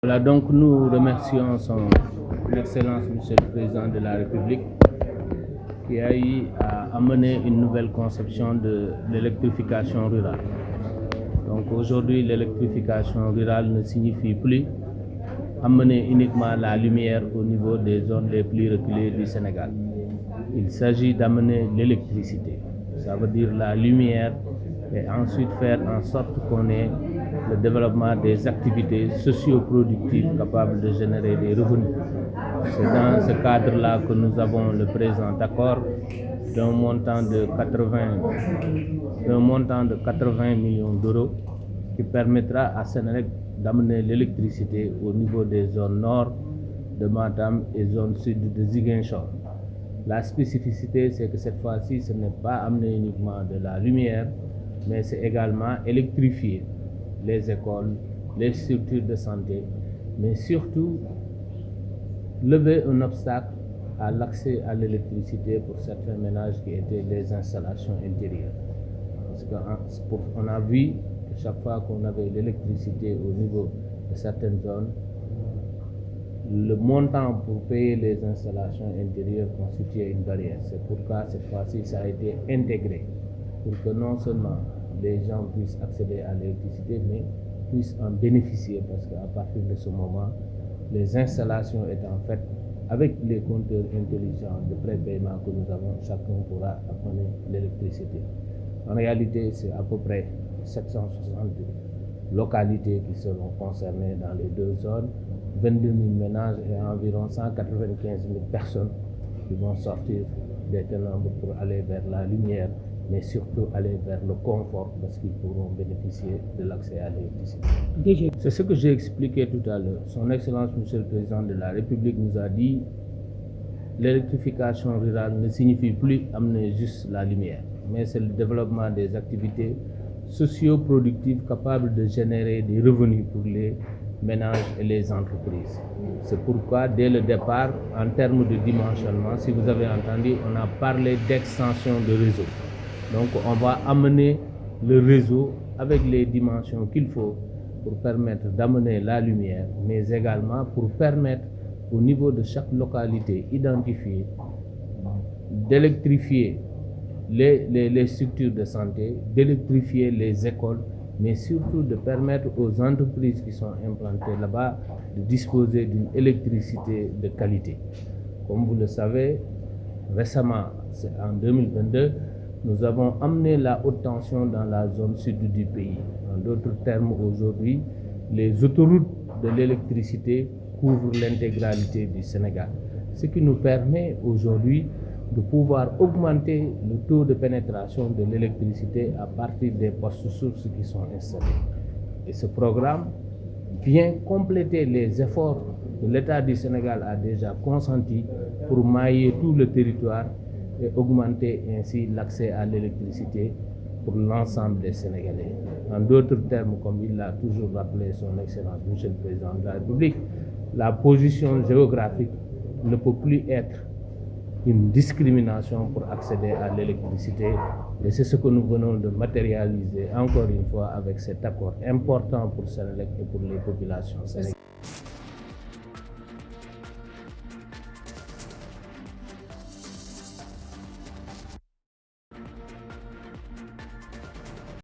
Voilà, donc nous remercions son Excellence Monsieur le Président de la République qui a eu à amener une nouvelle conception de l'électrification rurale. Donc aujourd'hui, l'électrification rurale ne signifie plus amener uniquement la lumière au niveau des zones les plus reculées du Sénégal. Il s'agit d'amener l'électricité, ça veut dire la lumière, et ensuite faire en sorte qu'on ait le développement des activités socio-productives capables de générer des revenus. C'est dans ce cadre-là que nous avons le présent accord d'un montant de 80 millions d'euros qui permettra à Sénélec d'amener l'électricité au niveau des zones nord de Matam et zone sud de Ziguinchor. La spécificité, c'est que cette fois-ci, ce n'est pas amener uniquement de la lumière, mais c'est également électrifier les écoles, les structures de santé, mais surtout lever un obstacle à l'accès à l'électricité pour certains ménages qui étaient les installations intérieures. Parce qu'on a vu que chaque fois qu'on avait l'électricité au niveau de certaines zones, le montant pour payer les installations intérieures constituait une barrière. C'est pourquoi cette fois-ci, ça a été intégré pour que non seulement les gens puissent accéder à l'électricité, mais puissent en bénéficier parce qu'à partir de ce moment, les installations étant faites avec les compteurs intelligents de prépaiement que nous avons, chacun pourra amener l'électricité. En réalité, c'est à peu près 760 localités qui seront concernées dans les deux zones, 22 000 ménages et environ 195 000 personnes qui vont sortir des ténèbres pour aller vers la lumière, mais surtout aller vers le confort parce qu'ils pourront bénéficier de l'accès à l'électricité. C'est ce que j'ai expliqué tout à l'heure. Son Excellence Monsieur le Président de la République nous a dit l'électrification rurale ne signifie plus amener juste la lumière, mais c'est le développement des activités socio-productives capables de générer des revenus pour les ménages et les entreprises. C'est pourquoi, dès le départ, en termes de dimensionnement, si vous avez entendu, on a parlé d'extension de réseau. Donc, on va amener le réseau avec les dimensions qu'il faut pour permettre d'amener la lumière, mais également pour permettre au niveau de chaque localité identifiée d'électrifier les structures de santé, d'électrifier les écoles, mais surtout de permettre aux entreprises qui sont implantées là-bas de disposer d'une électricité de qualité. Comme vous le savez, récemment, c'est en 2022, nous avons amené la haute tension dans la zone sud du pays. En d'autres termes, aujourd'hui, les autoroutes de l'électricité couvrent l'intégralité du Sénégal, ce qui nous permet aujourd'hui de pouvoir augmenter le taux de pénétration de l'électricité à partir des postes sources qui sont installés. Et ce programme vient compléter les efforts que l'État du Sénégal a déjà consentis pour mailler tout le territoire et augmenter ainsi l'accès à l'électricité pour l'ensemble des Sénégalais. En d'autres termes, comme il l'a toujours rappelé son Excellence Monsieur le Président de la République, la position géographique ne peut plus être une discrimination pour accéder à l'électricité, et c'est ce que nous venons de matérialiser encore une fois avec cet accord important pour Sénélec et pour les populations sénégalaises.